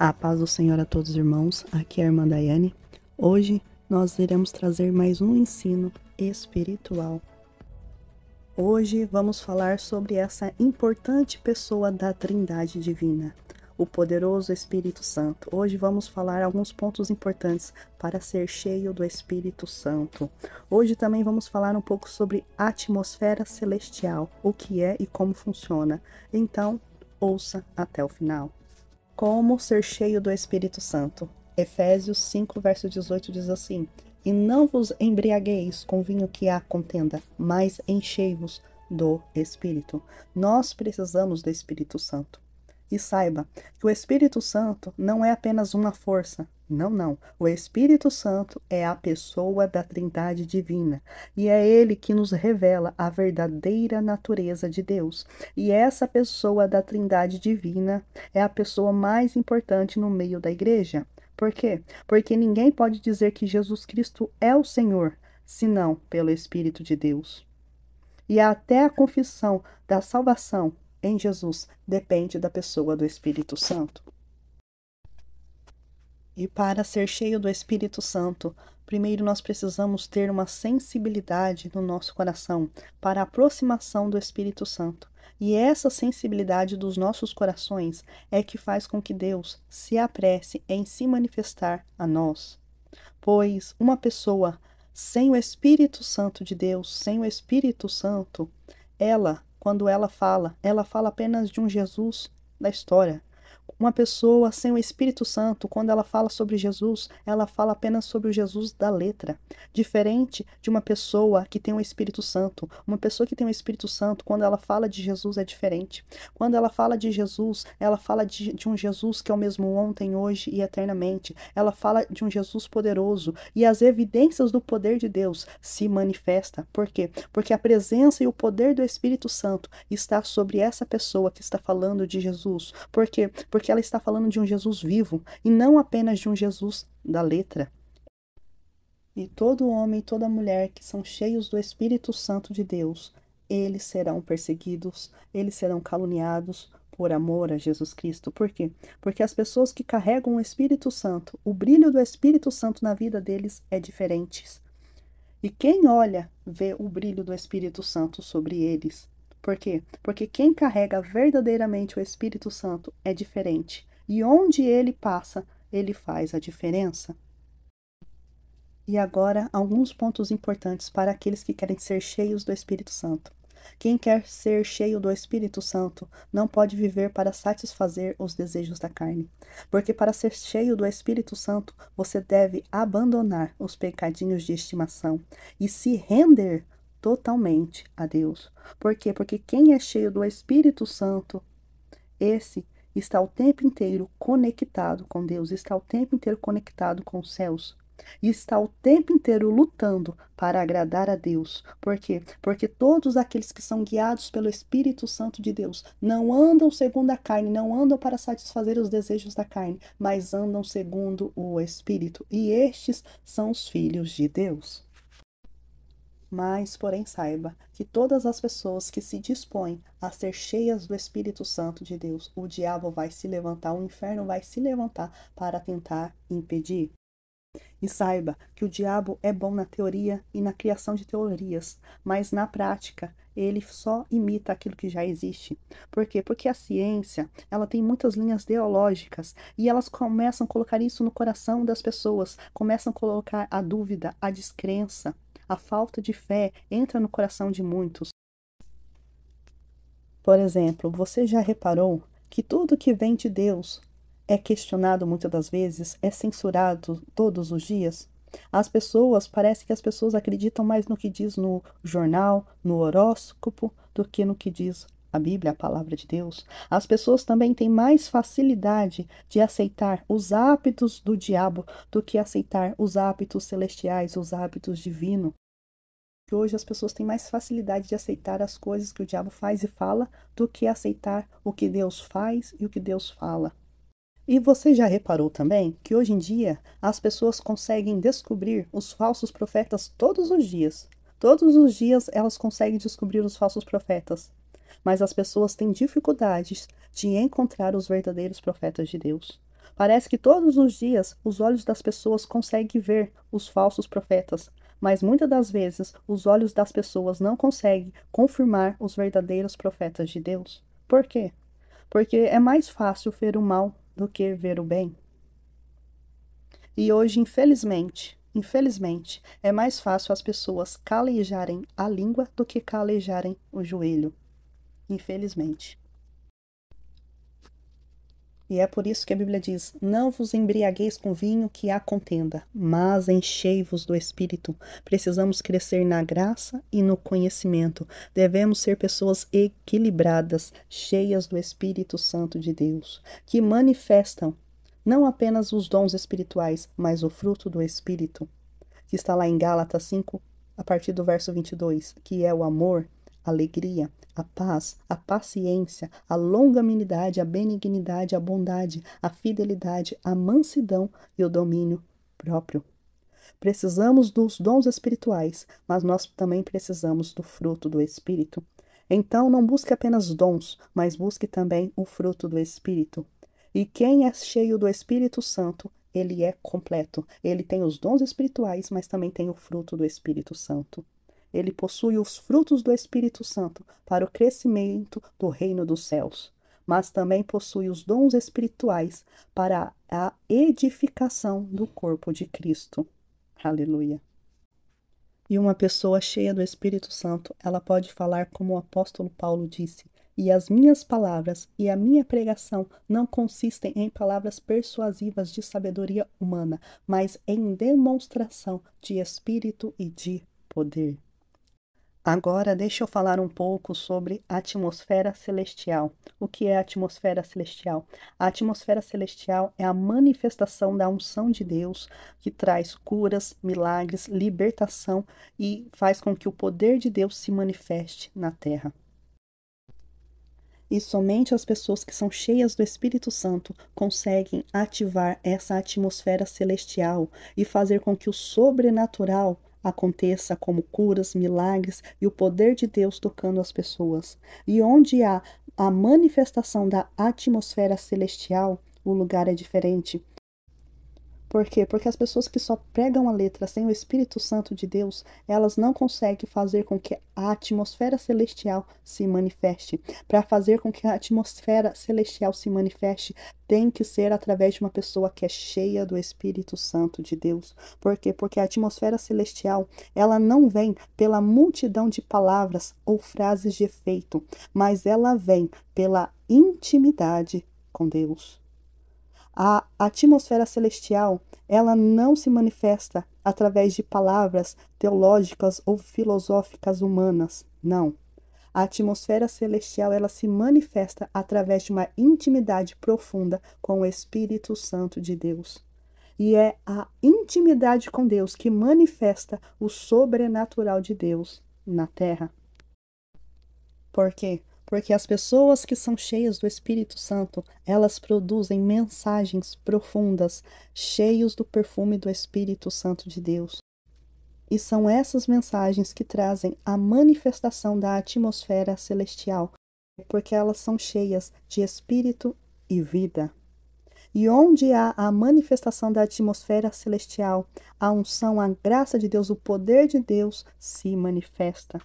A paz do Senhor a todos os irmãos, aqui é a irmã Daiane. Hoje nós iremos trazer mais um ensino espiritual. Hoje vamos falar sobre essa importante pessoa da Trindade Divina, o poderoso Espírito Santo. Hoje vamos falar alguns pontos importantes para ser cheio do Espírito Santo. Hoje também vamos falar um pouco sobre a atmosfera celestial, o que é e como funciona. Então, ouça até o final. Como ser cheio do Espírito Santo? Efésios 5, verso 18 diz assim: E não vos embriagueis com vinho que há contenda, mas enchei-vos do Espírito. Nós precisamos do Espírito Santo. E saiba que o Espírito Santo não é apenas uma força. Não. O Espírito Santo é a pessoa da Trindade Divina. E é ele que nos revela a verdadeira natureza de Deus. E essa pessoa da Trindade Divina é a pessoa mais importante no meio da igreja. Por quê? Porque ninguém pode dizer que Jesus Cristo é o Senhor, senão pelo Espírito de Deus. E até a confissão da salvação em Jesus depende da pessoa do Espírito Santo. E para ser cheio do Espírito Santo, primeiro nós precisamos ter uma sensibilidade no nosso coração para a aproximação do Espírito Santo. E essa sensibilidade dos nossos corações é que faz com que Deus se apresse em se manifestar a nós. Pois uma pessoa sem o Espírito Santo de Deus, sem o Espírito Santo, quando ela fala apenas de um Jesus da história. Uma pessoa sem o Espírito Santo, quando ela fala sobre Jesus, ela fala apenas sobre o Jesus da letra. Diferente de uma pessoa que tem o Espírito Santo. Uma pessoa que tem o Espírito Santo, quando ela fala de Jesus, é diferente. Quando ela fala de Jesus, ela fala de um Jesus que é o mesmo ontem, hoje e eternamente. Ela fala de um Jesus poderoso. E as evidências do poder de Deus se manifestam. Por quê? Porque a presença e o poder do Espírito Santo está sobre essa pessoa que está falando de Jesus. Por quê? Porque ela está falando de um Jesus vivo e não apenas de um Jesus da letra. E todo homem e toda mulher que são cheios do Espírito Santo de Deus, eles serão perseguidos, eles serão caluniados por amor a Jesus Cristo. Por quê? Porque as pessoas que carregam o Espírito Santo, o brilho do Espírito Santo na vida deles é diferente. E quem olha, vê o brilho do Espírito Santo sobre eles. Por quê? Porque quem carrega verdadeiramente o Espírito Santo é diferente. E onde ele passa, ele faz a diferença. E agora, alguns pontos importantes para aqueles que querem ser cheios do Espírito Santo. Quem quer ser cheio do Espírito Santo não pode viver para satisfazer os desejos da carne. Porque para ser cheio do Espírito Santo, você deve abandonar os pecadinhos de estimação e se render totalmente a Deus. Por quê? Porque quem é cheio do Espírito Santo, esse está o tempo inteiro conectado com Deus, está o tempo inteiro conectado com os céus. E está o tempo inteiro lutando para agradar a Deus. Por quê? Porque todos aqueles que são guiados pelo Espírito Santo de Deus não andam segundo a carne, não andam para satisfazer os desejos da carne, mas andam segundo o Espírito. E estes são os filhos de Deus. Mas, porém, saiba que todas as pessoas que se dispõem a ser cheias do Espírito Santo de Deus, o diabo vai se levantar, o inferno vai se levantar para tentar impedir. E saiba que o diabo é bom na teoria e na criação de teorias, mas na prática ele só imita aquilo que já existe. Por quê? Porque a ciência, ela tem muitas linhas teológicas e elas começam a colocar isso no coração das pessoas, começam a colocar a dúvida, a descrença, a falta de fé entra no coração de muitos. Por exemplo, você já reparou que tudo que vem de Deus é questionado muitas das vezes, é censurado todos os dias? Parece que as pessoas acreditam mais no que diz no jornal, no horóscopo, do que no que diz a Bíblia, a palavra de Deus. As pessoas também têm mais facilidade de aceitar os hábitos do diabo do que aceitar os hábitos celestiais, os hábitos divinos. Hoje as pessoas têm mais facilidade de aceitar as coisas que o diabo faz e fala do que aceitar o que Deus faz e o que Deus fala. E você já reparou também que hoje em dia as pessoas conseguem descobrir os falsos profetas todos os dias. Todos os dias elas conseguem descobrir os falsos profetas. Mas as pessoas têm dificuldades de encontrar os verdadeiros profetas de Deus. Parece que todos os dias os olhos das pessoas conseguem ver os falsos profetas, mas muitas das vezes os olhos das pessoas não conseguem confirmar os verdadeiros profetas de Deus. Por quê? Porque é mais fácil ver o mal do que ver o bem. E hoje, infelizmente, é mais fácil as pessoas calejarem a língua do que calejarem o joelho. Infelizmente. E é por isso que a Bíblia diz: não vos embriagueis com vinho que há contenda, mas enchei-vos do Espírito. Precisamos crescer na graça e no conhecimento. Devemos ser pessoas equilibradas, cheias do Espírito Santo de Deus, que manifestam não apenas os dons espirituais, mas o fruto do Espírito, que está lá em Gálatas 5, a partir do verso 22, que é o amor, a alegria, a paz, a paciência, a longanimidade, a benignidade, a bondade, a fidelidade, a mansidão e o domínio próprio. Precisamos dos dons espirituais, mas nós também precisamos do fruto do Espírito. Então, não busque apenas dons, mas busque também o fruto do Espírito. E quem é cheio do Espírito Santo, ele é completo. Ele tem os dons espirituais, mas também tem o fruto do Espírito Santo. Ele possui os frutos do Espírito Santo para o crescimento do reino dos céus, mas também possui os dons espirituais para a edificação do corpo de Cristo. Aleluia. E uma pessoa cheia do Espírito Santo, ela pode falar como o apóstolo Paulo disse: e as minhas palavras e a minha pregação não consistem em palavras persuasivas de sabedoria humana, mas em demonstração de espírito e de poder. Agora, deixa eu falar um pouco sobre a atmosfera celestial. O que é a atmosfera celestial? A atmosfera celestial é a manifestação da unção de Deus que traz curas, milagres, libertação e faz com que o poder de Deus se manifeste na terra. E somente as pessoas que são cheias do Espírito Santo conseguem ativar essa atmosfera celestial e fazer com que o sobrenatural aconteça, como curas, milagres e o poder de Deus tocando as pessoas. E onde há a manifestação da atmosfera celestial, o lugar é diferente. Por quê? Porque as pessoas que só pregam a letra sem o Espírito Santo de Deus, elas não conseguem fazer com que a atmosfera celestial se manifeste. Para fazer com que a atmosfera celestial se manifeste, tem que ser através de uma pessoa que é cheia do Espírito Santo de Deus. Por quê? Porque a atmosfera celestial, ela não vem pela multidão de palavras ou frases de efeito, mas ela vem pela intimidade com Deus. A atmosfera celestial, ela não se manifesta através de palavras teológicas ou filosóficas humanas, não. A atmosfera celestial, ela se manifesta através de uma intimidade profunda com o Espírito Santo de Deus. E é a intimidade com Deus que manifesta o sobrenatural de Deus na terra. Por quê? Porque as pessoas que são cheias do Espírito Santo, elas produzem mensagens profundas, cheios do perfume do Espírito Santo de Deus. E são essas mensagens que trazem a manifestação da atmosfera celestial, porque elas são cheias de espírito e vida. E onde há a manifestação da atmosfera celestial, a unção, a graça de Deus, o poder de Deus se manifesta.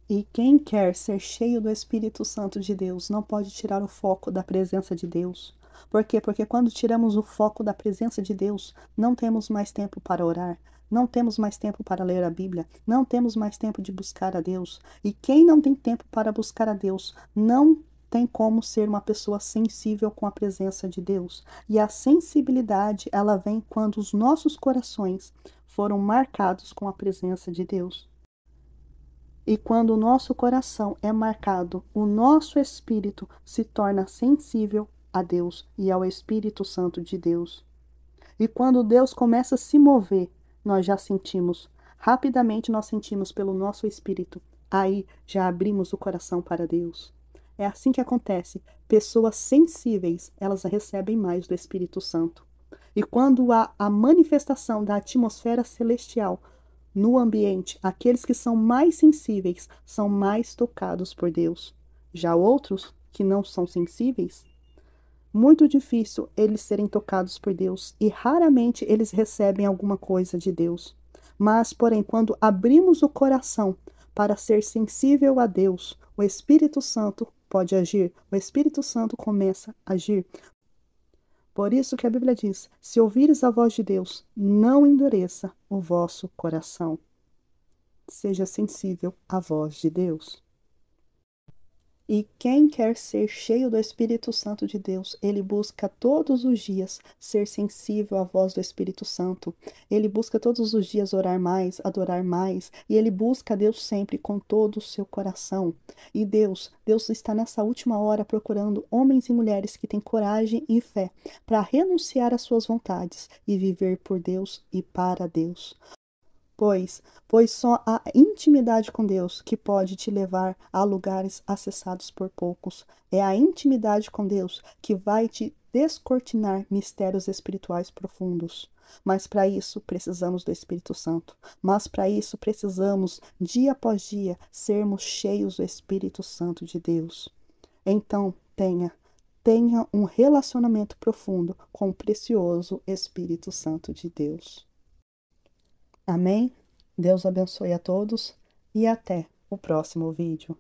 E quem quer ser cheio do Espírito Santo de Deus não pode tirar o foco da presença de Deus. Por quê? Porque quando tiramos o foco da presença de Deus, não temos mais tempo para orar, não temos mais tempo para ler a Bíblia, não temos mais tempo de buscar a Deus. E quem não tem tempo para buscar a Deus, não tem como ser uma pessoa sensível com a presença de Deus. E a sensibilidade, ela vem quando os nossos corações foram marcados com a presença de Deus. E quando o nosso coração é marcado, o nosso espírito se torna sensível a Deus e ao Espírito Santo de Deus. E quando Deus começa a se mover, nós já sentimos, rapidamente nós sentimos pelo nosso espírito. Aí já abrimos o coração para Deus. É assim que acontece. Pessoas sensíveis, elas recebem mais do Espírito Santo. E quando há a manifestação da atmosfera celestial no ambiente, aqueles que são mais sensíveis são mais tocados por Deus. Já outros que não são sensíveis muito difícil eles serem tocados por Deus e raramente eles recebem alguma coisa de Deus. Mas, porém, quando abrimos o coração para ser sensível a Deus, o Espírito Santo pode agir, o Espírito Santo começa a agir. Por isso que a Bíblia diz: se ouvires a voz de Deus, não endureça o vosso coração. Seja sensível à voz de Deus. E quem quer ser cheio do Espírito Santo de Deus, ele busca todos os dias ser sensível à voz do Espírito Santo. Ele busca todos os dias orar mais, adorar mais, e ele busca Deus sempre com todo o seu coração. E Deus está nessa última hora procurando homens e mulheres que têm coragem e fé para renunciar às suas vontades e viver por Deus e para Deus. Pois só a intimidade com Deus que pode te levar a lugares acessados por poucos. É a intimidade com Deus que vai te descortinar mistérios espirituais profundos. Mas para isso precisamos do Espírito Santo. Mas para isso precisamos, dia após dia, sermos cheios do Espírito Santo de Deus. Então, tenha um relacionamento profundo com o precioso Espírito Santo de Deus. Amém? Deus abençoe a todos e até o próximo vídeo.